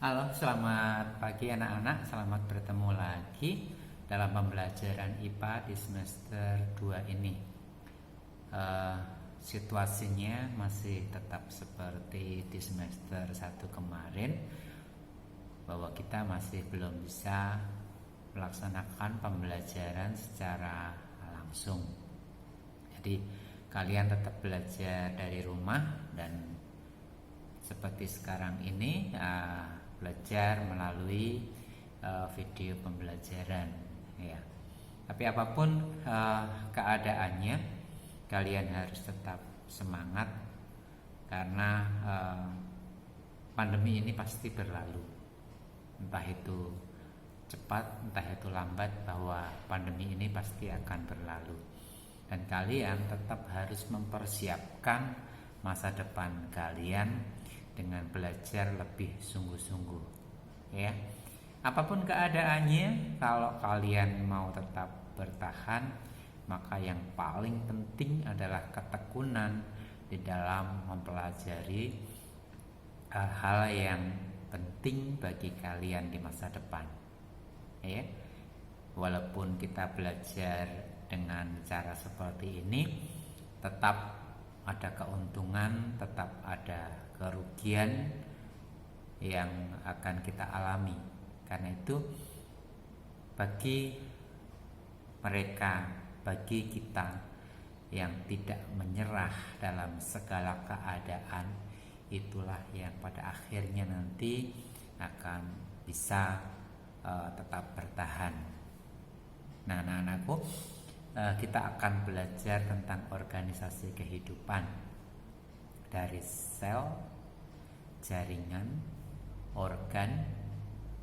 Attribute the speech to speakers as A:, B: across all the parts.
A: Halo, selamat pagi anak-anak. Selamat bertemu lagi dalam pembelajaran IPA di semester 2 ini. Eh, Situasinya masih tetap seperti di semester 1 kemarin, bahwa kita masih belum bisa melaksanakan pembelajaran secara langsung. Jadi kalian tetap belajar dari rumah dan seperti sekarang ini belajar melalui video pembelajaran ya. Tapi apapun keadaannya, kalian harus tetap semangat karena pandemi ini pasti berlalu. Entah itu cepat, entah itu lambat, bahwa pandemi ini pasti akan berlalu. Dan kalian tetap harus mempersiapkan masa depan kalian dengan belajar lebih sungguh-sungguh ya. Apapun keadaannya, kalau kalian mau tetap bertahan, maka yang paling penting adalah ketekunan di dalam mempelajari hal yang penting bagi kalian di masa depan ya. Walaupun kita belajar dengan cara seperti ini, tetap ada keuntungan, tetap ada kerugian yang akan kita alami. Karena itu bagi mereka, bagi kita yang tidak menyerah dalam segala keadaan, itulah yang pada akhirnya nanti akan bisa tetap bertahan. Nah, anak-anakku, kita akan belajar tentang organisasi kehidupan dari sel, jaringan, organ,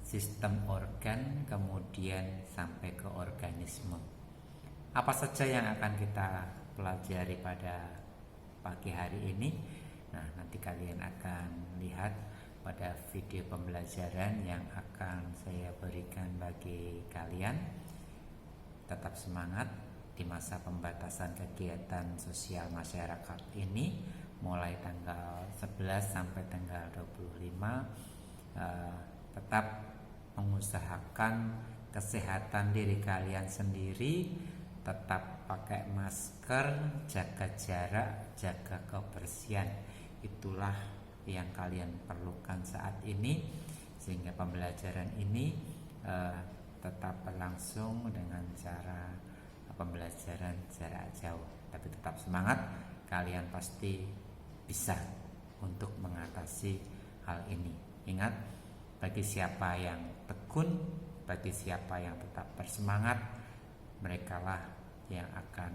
A: sistem organ, kemudian sampai ke organisme. Apa saja yang akan kita pelajari pada pagi hari ini? Nah, nanti kalian akan lihat pada video pembelajaran yang akan saya berikan bagi kalian. Tetap semangat di masa pembatasan kegiatan sosial masyarakat ini, mulai tanggal 11 sampai tanggal 25. Tetap mengusahakan kesehatan diri kalian sendiri, tetap pakai masker, jaga jarak, jaga kebersihan. Itulah yang kalian perlukan saat ini, sehingga pembelajaran ini tetap berlangsung dengan cara pembelajaran jarak jauh. Tapi tetap semangat, kalian pasti bisa untuk mengatasi hal ini. Ingat, bagi siapa yang tekun, bagi siapa yang tetap bersemangat, merekalah yang akan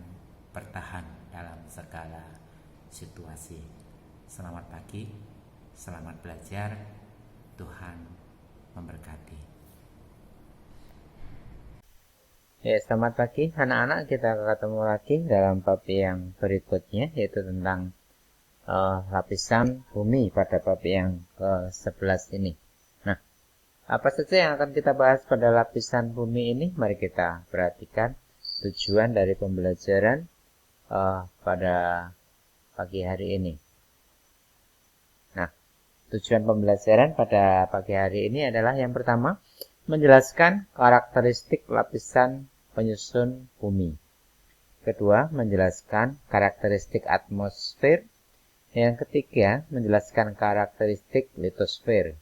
A: bertahan dalam segala situasi. Selamat pagi, selamat belajar, Tuhan memberkati.
B: Ya, selamat pagi anak-anak, kita ketemu lagi dalam bab yang berikutnya, yaitu tentang lapisan bumi pada bab yang ke-11 ini. Nah, apa saja yang akan kita bahas pada lapisan bumi ini? Mari kita perhatikan tujuan dari pembelajaran pada pagi hari ini. Nah, tujuan pembelajaran pada pagi hari ini adalah yang pertama, menjelaskan karakteristik lapisan penyusun bumi. Kedua, menjelaskan karakteristik atmosfer. Yang ketiga, menjelaskan karakteristik litosfer.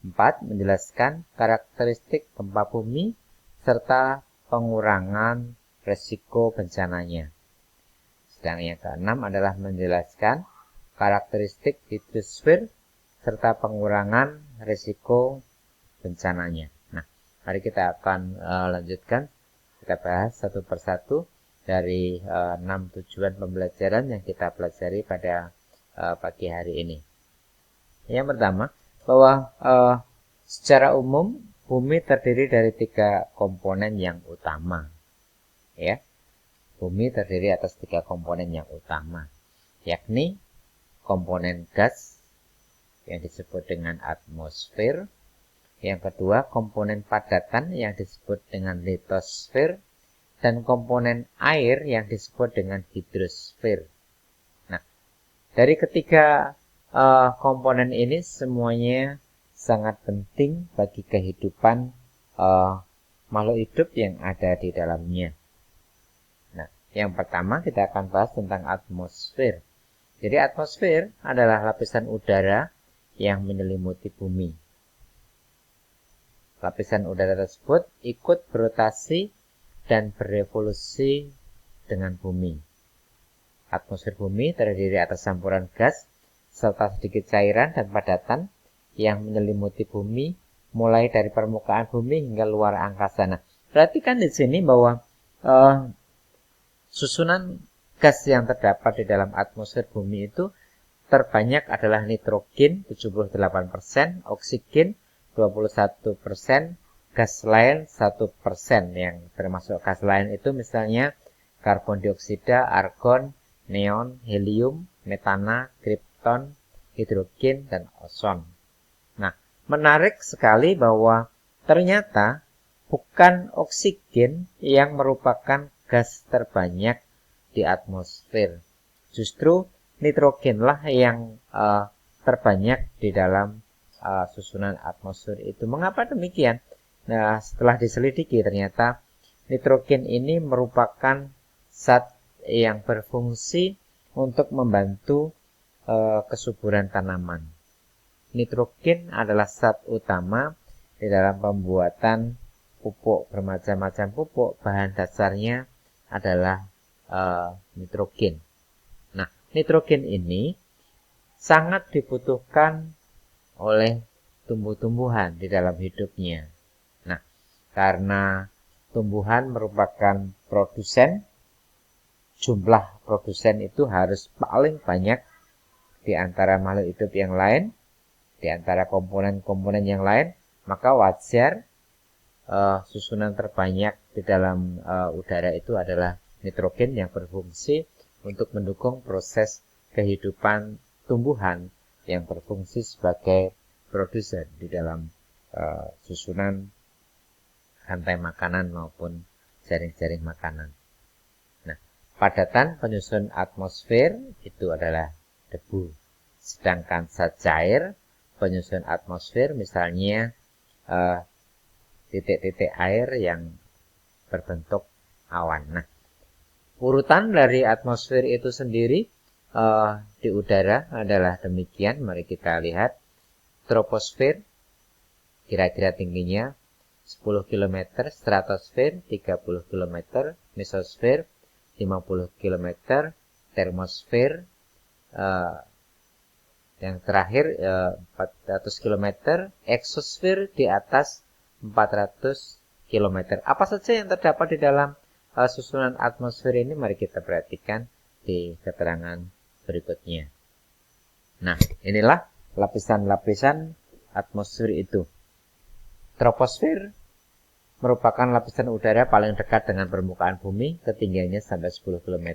B: 4. Menjelaskan karakteristik gempa bumi serta pengurangan resiko bencananya. Sedang yang keenam adalah menjelaskan karakteristik hidrosfer serta pengurangan resiko bencananya. Nah, mari kita akan lanjutkan. Kita bahas satu persatu dari 6 tujuan pembelajaran yang kita pelajari pada pagi hari ini. Yang pertama, bahwa secara umum bumi terdiri dari 3 komponen yang utama. Ya, bumi terdiri atas 3 komponen yang utama, yakni komponen gas yang disebut dengan atmosfer. Yang kedua, komponen padatan yang disebut dengan litosfer, dan komponen air yang disebut dengan hidrosfer. Nah, dari ketiga komponen ini semuanya sangat penting bagi kehidupan makhluk hidup yang ada di dalamnya. Nah, yang pertama kita akan bahas tentang atmosfer. Jadi atmosfer adalah lapisan udara yang menyelimuti bumi. Lapisan udara tersebut ikut berotasi dan berevolusi dengan bumi. Atmosfer bumi terdiri atas campuran gas serta sedikit cairan dan padatan yang menyelimuti bumi mulai dari permukaan bumi hingga luar angkasa. Nah, perhatikan di sini bahwa susunan gas yang terdapat di dalam atmosfer bumi itu terbanyak adalah nitrogen 78%, oksigen 21%, gas lain 1%. Yang termasuk gas lain itu misalnya karbon dioksida, argon, neon, helium, metana, kripton, hidrogen, dan ozon. Nah, menarik sekali bahwa ternyata bukan oksigen yang merupakan gas terbanyak di atmosfer. Justru nitrogenlah yang terbanyak di dalam susunan atmosfer itu. Mengapa demikian? Nah, setelah diselidiki ternyata nitrogen ini merupakan zat yang berfungsi untuk membantu kesuburan tanaman. Nitrogen adalah zat utama di dalam pembuatan pupuk, bermacam-macam pupuk. Bahan dasarnya adalah nitrogen. Nah, nitrogen ini sangat dibutuhkan oleh tumbuh-tumbuhan di dalam hidupnya. Nah, karena tumbuhan merupakan produsen, jumlah produsen itu harus paling banyak di antara makhluk hidup yang lain, di antara komponen-komponen yang lain, maka wajar susunan terbanyak di dalam udara itu adalah nitrogen yang berfungsi untuk mendukung proses kehidupan tumbuhan yang berfungsi sebagai produsen di dalam susunan rantai makanan maupun jaring-jaring makanan. Nah, padatan penyusun atmosfer itu adalah debu. Sedangkan zat cair penyusun atmosfer misalnya titik-titik air yang berbentuk awan. Nah, urutan dari atmosfer itu sendiri di udara adalah demikian. Mari kita lihat. Troposfer kira-kira tingginya 10 km, stratosfer 30 km, mesosfer 50 km, termosfer yang terakhir 400 km, eksosfer di atas 400 km. Apa saja yang terdapat di dalam susunan atmosfer ini? Mari kita perhatikan di keterangan berikutnya. Nah, inilah lapisan-lapisan atmosfer itu. Troposfer merupakan lapisan udara paling dekat dengan permukaan bumi, ketinggiannya sampai 10 km.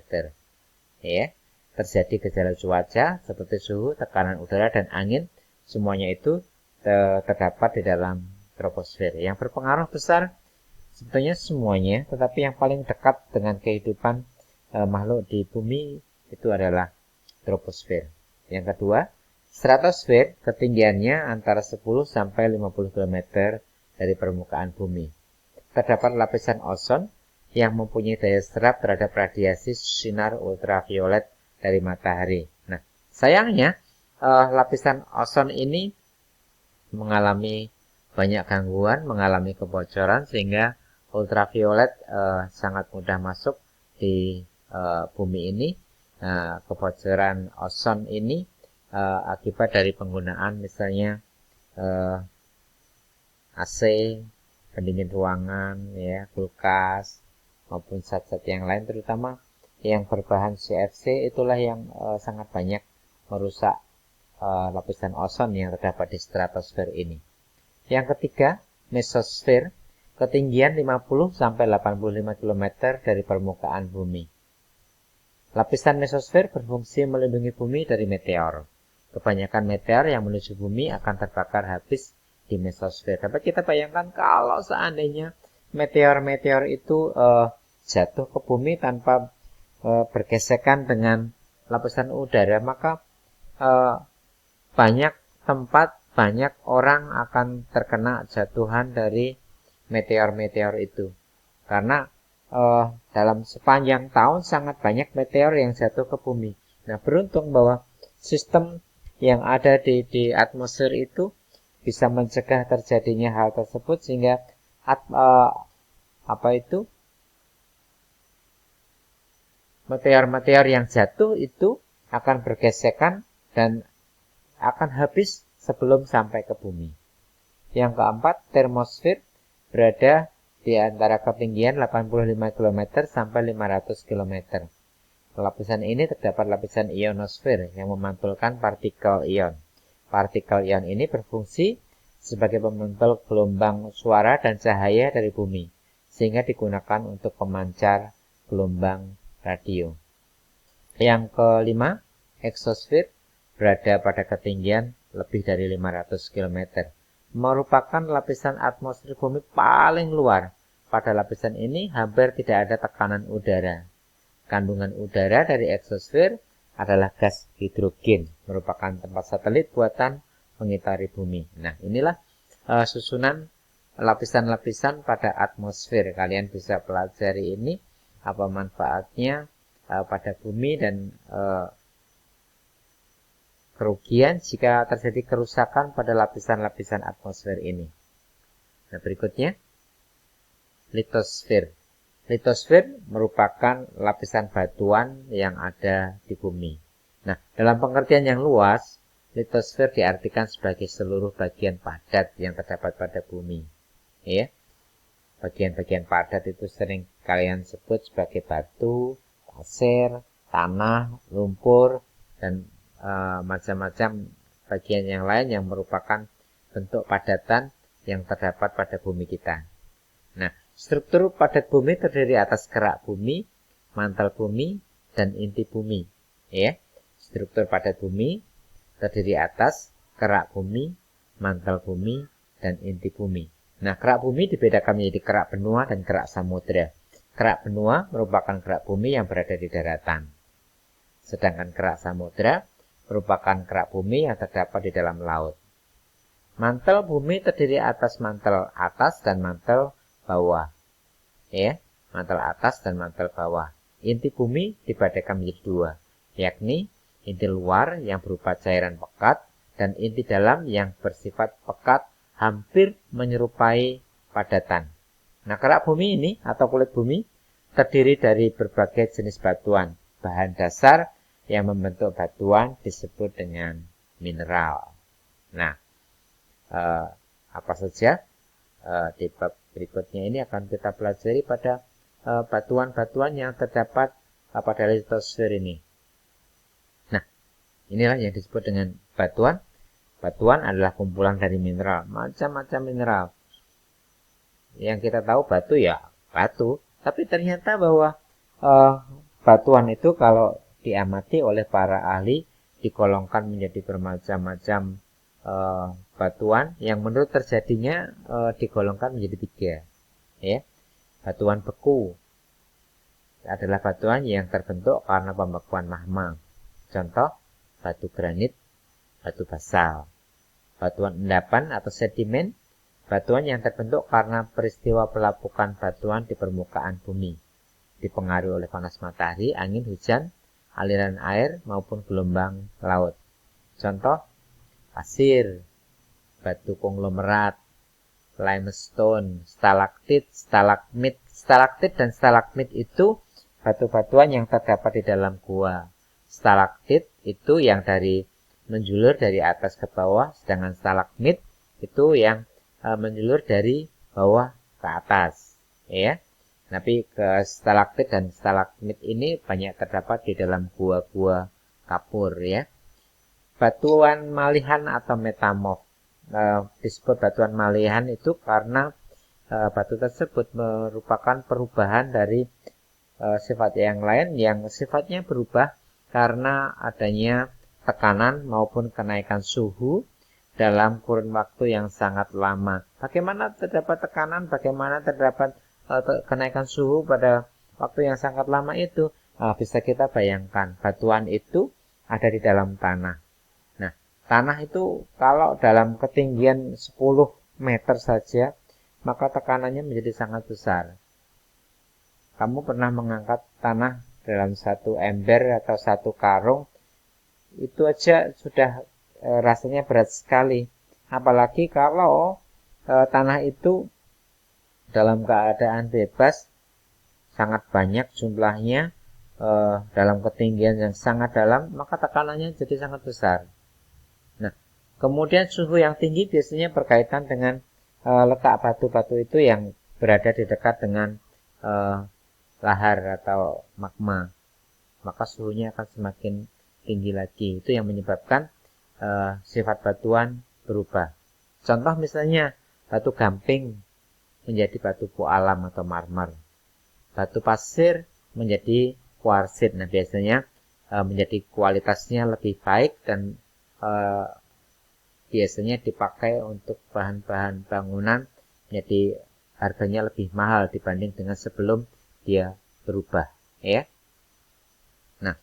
B: Ya, terjadi gejala cuaca seperti suhu, tekanan udara, dan angin. Semuanya itu terdapat di dalam troposfer. Yang berpengaruh besar sebetulnya semuanya, tetapi yang paling dekat dengan kehidupan makhluk di bumi itu adalah troposfer. Yang kedua, stratosfer, ketinggiannya antara 10 sampai 50 km dari permukaan bumi. Terdapat lapisan ozon yang mempunyai daya serap terhadap radiasi sinar ultraviolet dari matahari. Nah, sayangnya lapisan ozon ini mengalami banyak gangguan, mengalami kebocoran sehingga ultraviolet sangat mudah masuk di bumi ini. Kebocoran ozon ini akibat dari penggunaan misalnya AC, pendingin ruangan, ya, kulkas, maupun zat-zat yang lain, terutama yang berbahan CFC, itulah yang sangat banyak merusak lapisan ozon yang terdapat di stratosfer ini. Yang ketiga, mesosfer, ketinggian 50 sampai 85 km dari permukaan bumi. Lapisan mesosfer berfungsi melindungi bumi dari meteor. Kebanyakan meteor yang menuju bumi akan terbakar habis di mesosfer. Dapat kita bayangkan kalau seandainya meteor-meteor itu jatuh ke bumi tanpa bergesekan dengan lapisan udara, maka banyak tempat banyak orang akan terkena jatuhan dari meteor-meteor itu. Karena dalam sepanjang tahun sangat banyak meteor yang jatuh ke bumi. Nah, beruntung bahwa sistem yang ada di atmosfer itu bisa mencegah terjadinya hal tersebut, sehingga meteor-meteor yang jatuh itu akan bergesekan dan akan habis sebelum sampai ke bumi. Yang keempat, termosfer berada di antara ketinggian 85 km sampai 500 km. Lapisan ini terdapat lapisan ionosfer yang memantulkan partikel ion. Partikel ion ini berfungsi sebagai pemantul gelombang suara dan cahaya dari bumi, sehingga digunakan untuk pemancar gelombang radio. Yang kelima, eksosfer berada pada ketinggian lebih dari 500 km. Merupakan lapisan atmosfer bumi paling luar. Pada lapisan ini hampir tidak ada tekanan udara. Kandungan udara dari eksosfer adalah gas hidrogen, merupakan tempat satelit buatan mengitari bumi. Nah, inilah susunan lapisan-lapisan pada atmosfer. Kalian bisa pelajari ini, apa manfaatnya pada bumi dan kerugian jika terjadi kerusakan pada lapisan-lapisan atmosfer ini. Nah, berikutnya, litosfer. Litosfer merupakan lapisan batuan yang ada di bumi. Nah, dalam pengertian yang luas, litosfer diartikan sebagai seluruh bagian padat yang terdapat pada bumi. Ya, bagian-bagian padat itu sering kalian sebut sebagai batu, pasir, tanah, lumpur, dan macam-macam bagian yang lain yang merupakan bentuk padatan yang terdapat pada bumi kita. Nah, struktur padat bumi terdiri atas kerak bumi, mantel bumi, dan inti bumi. Ya, struktur padat bumi terdiri atas kerak bumi, mantel bumi, dan inti bumi. Nah, kerak bumi dibedakan menjadi kerak benua dan kerak samudra. Kerak benua merupakan kerak bumi yang berada di daratan. Sedangkan kerak samudra merupakan kerak bumi yang terdapat di dalam laut. Mantel bumi terdiri atas mantel atas dan mantel bawah. Ya, mantel atas dan mantel bawah. Inti bumi dibedakan menjadi dua, yakni inti luar yang berupa cairan pekat dan inti dalam yang bersifat pekat hampir menyerupai padatan. Nah, kerak bumi ini atau kulit bumi terdiri dari berbagai jenis batuan. Bahan dasar yang membentuk batuan disebut dengan mineral. Nah, apa saja di bab berikutnya ini akan kita pelajari pada batuan-batuan yang terdapat pada litosfer ini. Nah, inilah yang disebut dengan batuan. Batuan adalah kumpulan dari mineral, macam-macam mineral. Yang kita tahu batu ya batu, tapi ternyata bahwa batuan itu kalau diamati oleh para ahli digolongkan menjadi bermacam-macam batuan yang menurut terjadinya digolongkan menjadi tiga. Ya, batuan beku adalah batuan yang terbentuk karena pembekuan magma. Contoh, batu granit, batu basal. Batuan endapan atau sedimen, batuan yang terbentuk karena peristiwa pelapukan batuan di permukaan bumi, dipengaruhi oleh panas matahari, angin, hujan, aliran air, maupun gelombang laut. Contoh, pasir, batu konglomerat, limestone, stalaktit, stalagmit. Stalaktit dan stalagmit itu batu-batuan yang terdapat di dalam gua. Stalaktit itu yang menjulur dari atas ke bawah, sedangkan stalagmit itu yang menjulur dari bawah ke atas. Ya. Tapi stalaktit dan stalagmit ini banyak terdapat di dalam gua-gua kapur, ya. Batuan malihan atau metamorf disebut batuan malihan itu karena batu tersebut merupakan perubahan dari sifat yang lain yang sifatnya berubah karena adanya tekanan maupun kenaikan suhu dalam kurun waktu yang sangat lama. Bagaimana terdapat tekanan, bagaimana terdapat kenaikan suhu pada waktu yang sangat lama itu bisa kita bayangkan. Batuan itu ada di dalam tanah. Nah, Tanah itu kalau dalam ketinggian 10 meter saja, maka tekanannya menjadi sangat besar. Kamu pernah mengangkat tanah dalam satu ember atau satu karung, itu aja sudah rasanya berat sekali. Apalagi kalau tanah itu dalam keadaan bebas, sangat banyak jumlahnya, dalam ketinggian yang sangat dalam, maka tekanannya jadi sangat besar. Nah, kemudian suhu yang tinggi biasanya berkaitan dengan letak batu-batu itu yang berada di dekat dengan lahar atau magma. Maka suhunya akan semakin tinggi lagi. Itu yang menyebabkan sifat batuan berubah. Contoh misalnya batu gamping menjadi batu pualam atau marmer. Batu pasir menjadi kuarsit. Nah, biasanya menjadi kualitasnya lebih baik dan biasanya dipakai untuk bahan-bahan bangunan, jadi harganya lebih mahal dibanding dengan sebelum dia berubah, ya. Nah,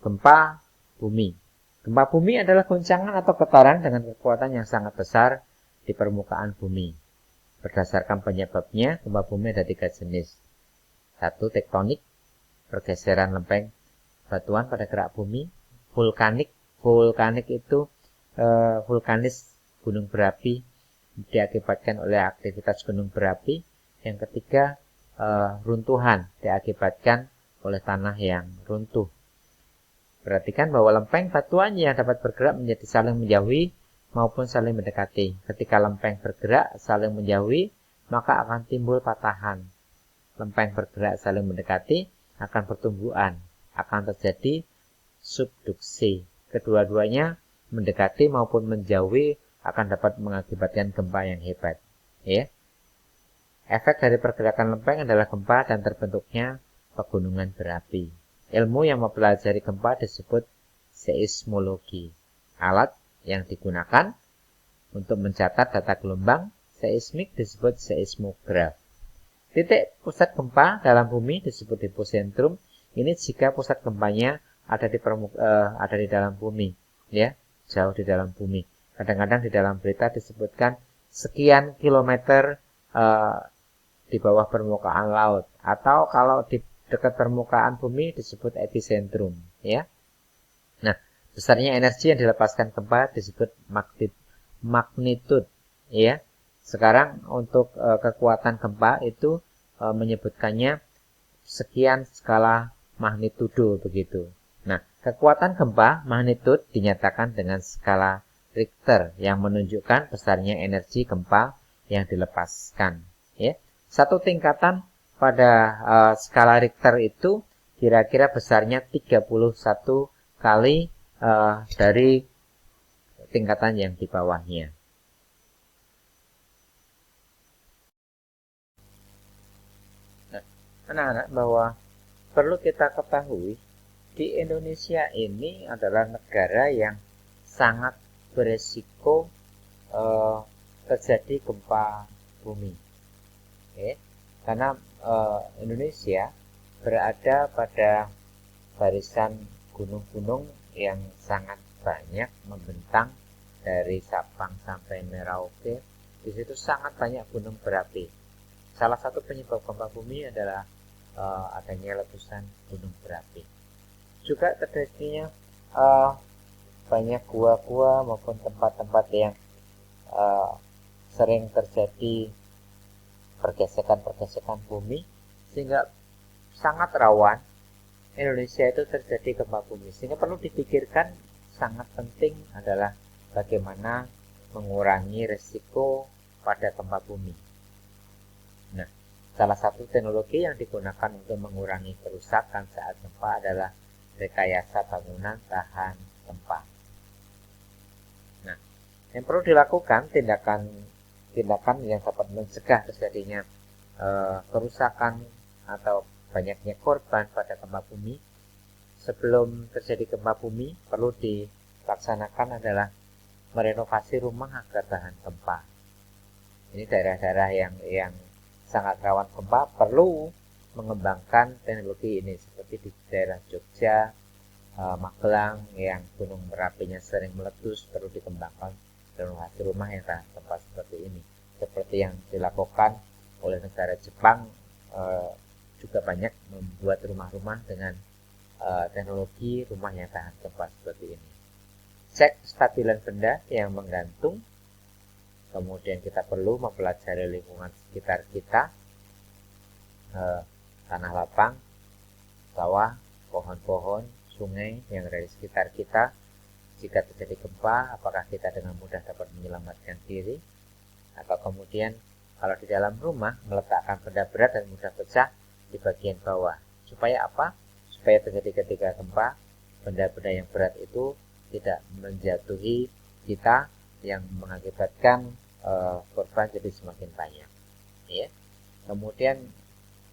B: gempa bumi. Gempa bumi adalah goncangan atau getaran dengan kekuatan yang sangat besar di permukaan bumi. Berdasarkan penyebabnya, gempa bumi ada 3 jenis. 1. Tektonik, pergeseran lempeng batuan pada gerak bumi. Vulkanik, vulkanik itu vulkanis, gunung berapi, diakibatkan oleh aktivitas gunung berapi. Yang ketiga, runtuhan, diakibatkan oleh tanah yang runtuh. Perhatikan bahwa lempeng batuan yang dapat bergerak menjadi saling menjauhi maupun saling mendekati. Ketika lempeng bergerak saling menjauhi, maka akan timbul patahan. Lempeng bergerak saling mendekati akan pertumbuhan, akan terjadi subduksi. Kedua-duanya mendekati maupun menjauhi akan dapat mengakibatkan gempa yang hebat. Ya. Efek dari pergerakan lempeng adalah gempa dan terbentuknya pegunungan berapi. Ilmu yang mempelajari gempa disebut seismologi. Alat yang digunakan untuk mencatat data gelombang seismik disebut seismograf. Titik pusat gempa dalam bumi disebut hipocentrum. Ini jika pusat gempanya ada di dalam bumi, ya, jauh di dalam bumi. Kadang-kadang di dalam berita disebutkan sekian kilometer di bawah permukaan laut, atau kalau di dekat permukaan bumi disebut epicentrum, ya. Nah, besarnya energi yang dilepaskan gempa disebut magnitude, ya. Sekarang untuk kekuatan gempa itu menyebutkannya sekian skala magnitudo begitu. Nah, kekuatan gempa magnitude dinyatakan dengan skala Richter yang menunjukkan besarnya energi gempa yang dilepaskan, ya. Satu tingkatan pada skala Richter itu kira-kira besarnya 31 kali dari tingkatan yang di bawahnya. Nah, anak-anak, bahwa perlu kita ketahui di Indonesia ini adalah negara yang sangat beresiko terjadi gempa bumi. Okay. Karena Indonesia berada pada barisan gunung-gunung yang sangat banyak membentang dari Sabang sampai Merauke. Di situ sangat banyak gunung berapi. Salah satu penyebab gempa bumi adalah adanya letusan gunung berapi. Juga terjadinya banyak gua-gua maupun tempat-tempat yang sering terjadi pergesekan-pergesekan bumi, sehingga sangat rawan Indonesia itu terjadi gempa bumi. Sehingga perlu dipikirkan, sangat penting adalah bagaimana mengurangi resiko pada gempa bumi. Nah, salah satu teknologi yang digunakan untuk mengurangi kerusakan saat gempa adalah rekayasa bangunan tahan gempa. Nah, yang perlu dilakukan tindakan yang dapat mencegah terjadinya kerusakan atau banyaknya korban pada gempa bumi. Sebelum terjadi gempa bumi, perlu dilaksanakan adalah merenovasi rumah agar tahan gempa. Ini daerah-daerah yang sangat rawan gempa perlu mengembangkan teknologi ini, seperti di daerah Jogja, Magelang yang gunung berapinya sering meletus perlu dikembangkan renovasi rumah yang tahan gempa seperti ini. Seperti yang dilakukan oleh negara Jepang, juga banyak membuat rumah-rumah dengan teknologi rumah yang tahan gempa seperti ini. Cek kestabilan benda yang menggantung. Kemudian kita perlu mempelajari lingkungan sekitar kita, tanah lapang, sawah, pohon-pohon, sungai yang ada di sekitar kita. Jika terjadi gempa, apakah kita dengan mudah dapat menyelamatkan diri? Atau kemudian kalau di dalam rumah meletakkan benda berat dan mudah pecah di bagian bawah. Supaya apa? Supaya terjadi ketika gempa, benda-benda yang berat itu tidak menjatuhi kita yang mengakibatkan korban jadi semakin banyak. Ya. Kemudian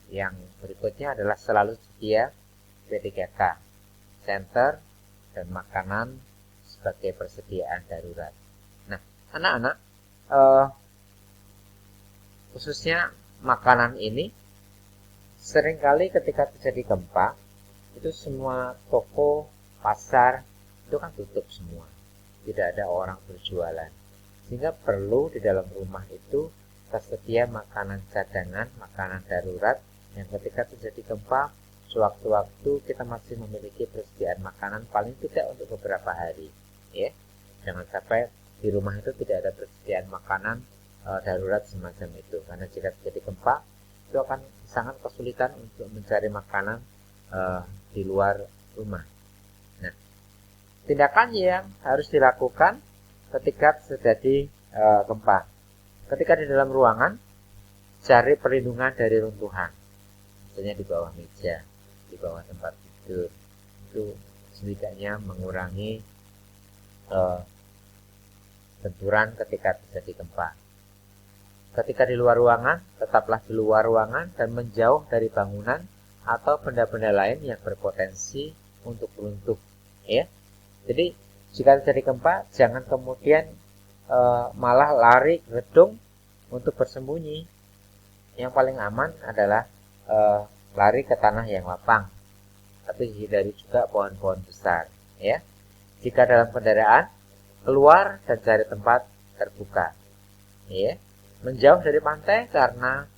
B: yang berikutnya adalah selalu sedia P3K, senter dan makanan sebagai persediaan darurat. Nah, anak-anak, khususnya makanan ini, seringkali ketika terjadi gempa, itu semua toko, pasar, itu kan tutup semua. Tidak ada orang berjualan. Sehingga perlu di dalam rumah itu tersedia makanan cadangan, makanan darurat, yang ketika terjadi gempa, sewaktu-waktu kita masih memiliki persediaan makanan paling tidak untuk beberapa hari. Ya, jangan sampai di rumah itu tidak ada persediaan makanan darurat semacam itu, karena jika terjadi gempa itu akan sangat kesulitan untuk mencari makanan di luar rumah. Nah, tindakan yang harus dilakukan ketika terjadi gempa. Ketika di dalam ruangan, cari perlindungan dari runtuhan, misalnya di bawah meja, di bawah tempat tidur. Itu setidaknya mengurangi benturan ketika terjadi gempa. Ketika di luar ruangan, tetaplah di luar ruangan dan menjauh dari bangunan atau benda-benda lain yang berpotensi untuk runtuh. Ya, jadi jika terjadi gempa, jangan kemudian malah lari ke gedung untuk bersembunyi. Yang paling aman adalah lari ke tanah yang lapang, tapi hindari juga pohon-pohon besar. Ya, jika dalam kendaraan, keluar dan cari tempat terbuka. Ya, menjauh dari pantai karena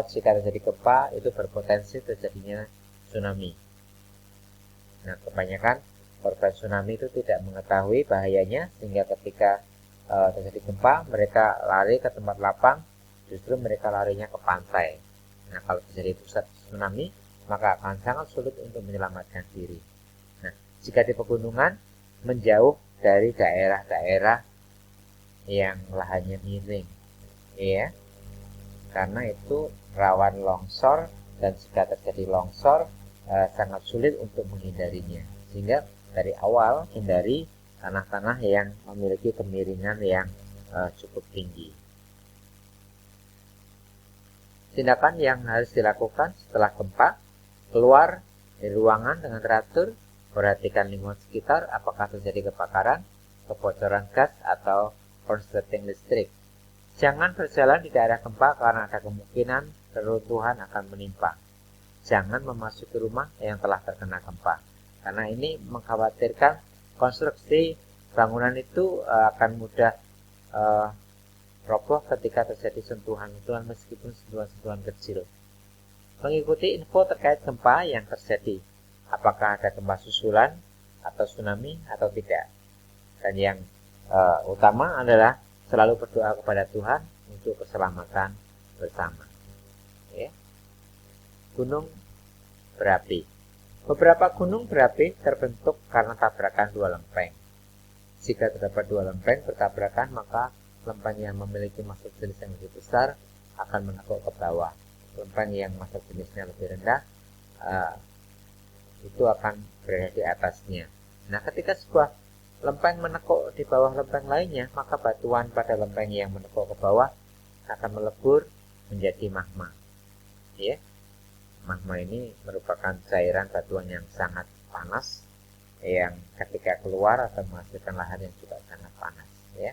B: jika terjadi gempa itu berpotensi terjadinya tsunami. Nah, kebanyakan korban tsunami itu tidak mengetahui bahayanya, sehingga ketika terjadi gempa mereka lari ke tempat lapang, justru mereka larinya ke pantai. Nah, kalau terjadi pusat tsunami maka akan sangat sulit untuk menyelamatkan diri. Nah, jika di pegunungan, menjauh dari daerah-daerah yang lahannya miring, ya, karena itu rawan longsor, dan jika terjadi longsor sangat sulit untuk menghindarinya. Sehingga dari awal hindari tanah-tanah yang memiliki kemiringan yang cukup tinggi. Tindakan yang harus dilakukan setelah gempa: keluar dari ruangan dengan teratur, perhatikan lingkungan sekitar, apakah terjadi kebakaran, kebocoran gas, atau konsleting listrik. Jangan berjalan di daerah gempa karena ada kemungkinan reruntuhan akan menimpa. Jangan memasuki rumah yang telah terkena gempa, karena ini mengkhawatirkan konstruksi bangunan itu akan mudah roboh ketika terjadi sentuhan-sentuhan, meskipun sentuhan-sentuhan kecil. Mengikuti info terkait gempa yang terjadi, apakah ada gempa susulan atau tsunami atau tidak. Dan yang utama adalah selalu berdoa kepada Tuhan untuk keselamatan bersama. Ya. Gunung berapi. Beberapa gunung berapi terbentuk karena tabrakan dua lempeng. Jika terdapat dua lempeng bertabrakan, maka lempeng yang memiliki massa jenis yang lebih besar akan menekuk ke bawah. Lempeng yang massa jenisnya lebih rendah itu akan berada di atasnya. Nah, ketika sebuah lempeng menekuk di bawah lempeng lainnya, maka batuan pada lempeng yang menekuk ke bawah akan melebur menjadi magma. Ya, magma ini merupakan cairan batuan yang sangat panas, yang ketika keluar akan menghasilkan lahar yang juga sangat panas. Ya,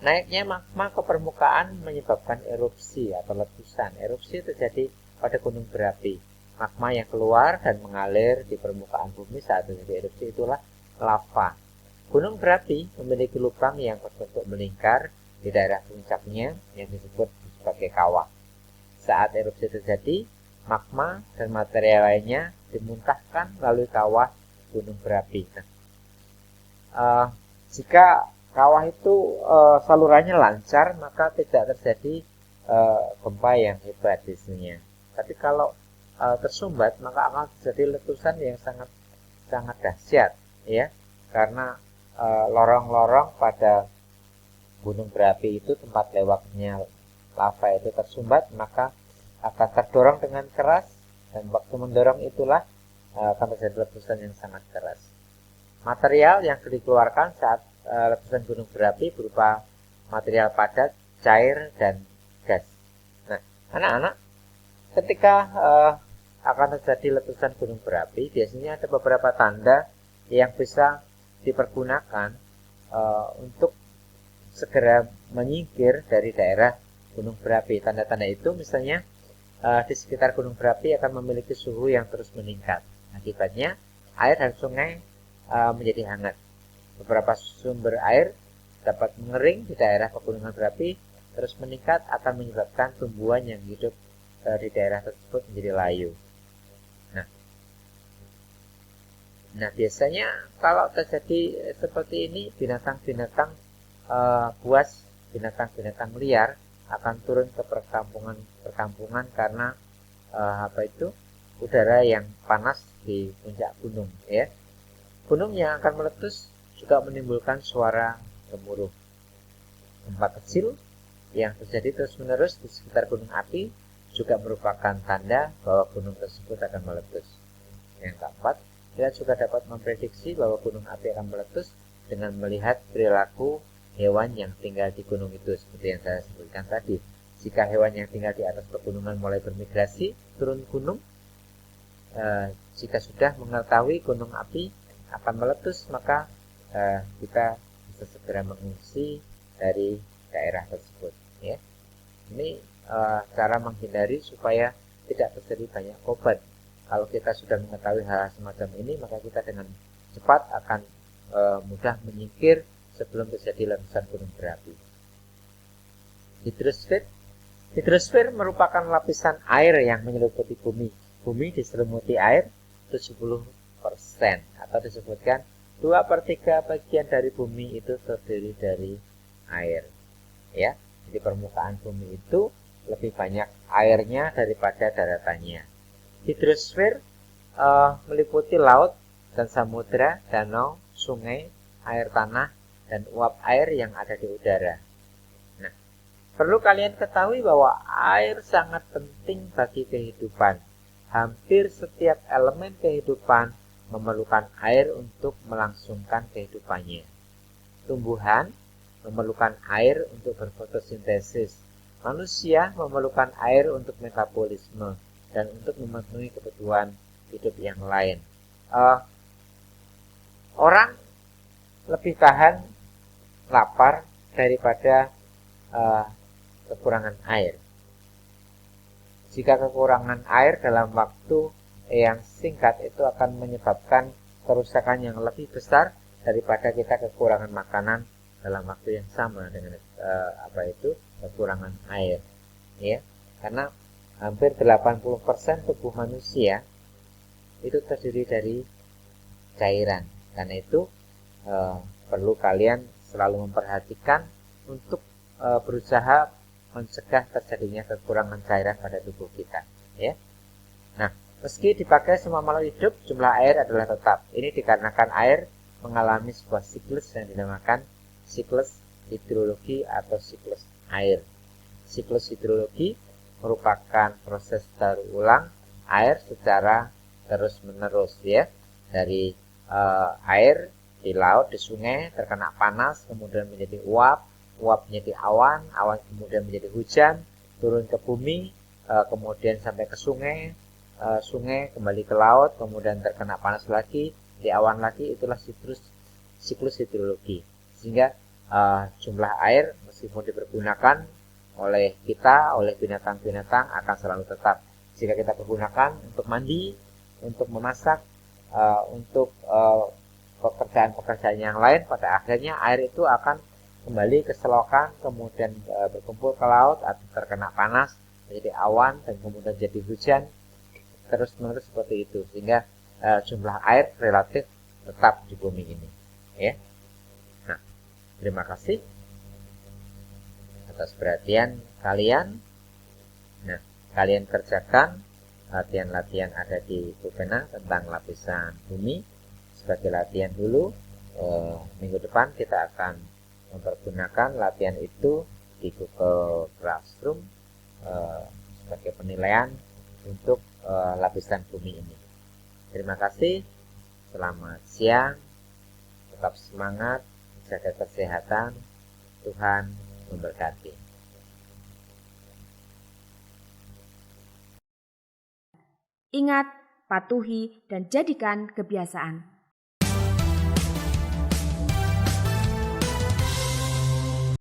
B: naiknya magma ke permukaan menyebabkan erupsi atau letusan. Erupsi terjadi pada gunung berapi. magma yang keluar dan mengalir di permukaan bumi saat terjadi erupsi itulah lava. Gunung berapi memiliki lubang yang berbentuk melingkar di daerah puncaknya yang disebut sebagai kawah. Saat erupsi terjadi, magma dan material lainnya dimuntahkan melalui kawah gunung berapi. Jika kawah itu salurannya lancar, maka tidak terjadi gempa yang hebat di sini. Tapi kalau tersumbat, maka akan terjadi letusan yang sangat dahsyat, ya, karena lorong-lorong pada gunung berapi itu tempat lewatnya lava itu tersumbat, maka akan terdorong dengan keras, dan waktu mendorong itulah akan terjadi letusan yang sangat keras. Material yang dikeluarkan saat letusan gunung berapi berupa material padat, cair, dan gas. Nah, anak-anak, ketika akan terjadi letusan gunung berapi, biasanya ada beberapa tanda yang bisa dipergunakan untuk segera menyingkir dari daerah gunung berapi. Tanda-tanda itu misalnya di sekitar gunung berapi akan memiliki suhu yang terus meningkat. Akibatnya air dan sungai menjadi hangat. Beberapa sumber air dapat mengering di daerah pegunungan berapi terus meningkat akan menyebabkan tumbuhan yang hidup di daerah tersebut menjadi layu. Nah, biasanya kalau terjadi seperti ini, binatang-binatang buas, binatang-binatang liar akan turun ke perkampungan karena udara yang panas di puncak gunung, ya. Gunung yang akan meletus juga menimbulkan suara gemuruh. Gempa kecil yang terjadi terus-menerus di sekitar gunung api juga merupakan tanda bahwa gunung tersebut akan meletus. Yang keempat, kita juga dapat memprediksi bahwa gunung api akan meletus dengan melihat perilaku hewan yang tinggal di gunung itu, seperti yang saya sebutkan tadi. Jika hewan yang tinggal di atas pegunungan mulai bermigrasi turun gunung, jika sudah mengetahui gunung api akan meletus, maka kita bisa segera mengungsi dari daerah tersebut. Ya. Ini cara menghindari supaya tidak terjadi banyak korban. Kalau kita sudah mengetahui hal semacam ini, maka kita dengan cepat akan mudah menyingkir sebelum terjadi letusan gunung berapi. Hidrosfer merupakan lapisan air yang menyelimuti bumi. Bumi diselimuti air 70% atau disebutkan 2/3 bagian dari bumi itu terdiri dari air. Ya, di permukaan bumi itu lebih banyak airnya daripada daratannya. Hidrosfer meliputi laut dan samudra, danau, sungai, air tanah, dan uap air yang ada di udara. Nah, perlu kalian ketahui bahwa air sangat penting bagi kehidupan. Hampir setiap elemen kehidupan memerlukan air untuk melangsungkan kehidupannya. Tumbuhan memerlukan air untuk berfotosintesis. Manusia memerlukan air untuk metabolisme dan untuk memenuhi kebutuhan hidup yang lain. Orang lebih tahan lapar daripada kekurangan air. Jika kekurangan air dalam waktu yang singkat itu akan menyebabkan kerusakan yang lebih besar daripada kita kekurangan makanan dalam waktu yang sama dengan kekurangan air. Ya, karena hampir 80% tubuh manusia itu terdiri dari cairan. Karena itu perlu kalian selalu memperhatikan untuk berusaha mencegah terjadinya kekurangan cairan pada tubuh kita. Ya. Nah, meski dipakai semua makhluk hidup, jumlah air adalah tetap. Ini dikarenakan air mengalami sebuah siklus yang dinamakan siklus hidrologi atau siklus air. Siklus hidrologi merupakan proses daur ulang air secara terus-menerus, ya. Dari air di laut, di sungai terkena panas, kemudian menjadi uap, uap menjadi awan, awan kemudian menjadi hujan, turun ke bumi, kemudian sampai ke sungai, sungai kembali ke laut, kemudian terkena panas lagi, di awan lagi. Itulah siklus hidrologi. Sehingga jumlah air meskipun dipergunakan oleh kita, oleh binatang-binatang akan selalu tetap. jika kita pergunakan untuk mandi, untuk memasak, untuk pekerjaan-pekerjaan yang lain, pada akhirnya air itu akan kembali ke selokan, kemudian berkumpul ke laut atau terkena panas, menjadi awan, dan kemudian jadi hujan, terus-menerus seperti itu, sehingga jumlah air relatif tetap di bumi ini. Ya. Nah, terima kasih atas perhatian kalian. Nah, kalian kerjakan latihan-latihan ada di Pupena tentang lapisan bumi sebagai latihan dulu. Minggu depan kita akan mempergunakan latihan itu di Google Classroom sebagai penilaian untuk lapisan bumi ini. Terima kasih, selamat siang, tetap semangat, jaga kesehatan, Tuhan memberkati.
C: Ingat, patuhi, dan jadikan kebiasaan.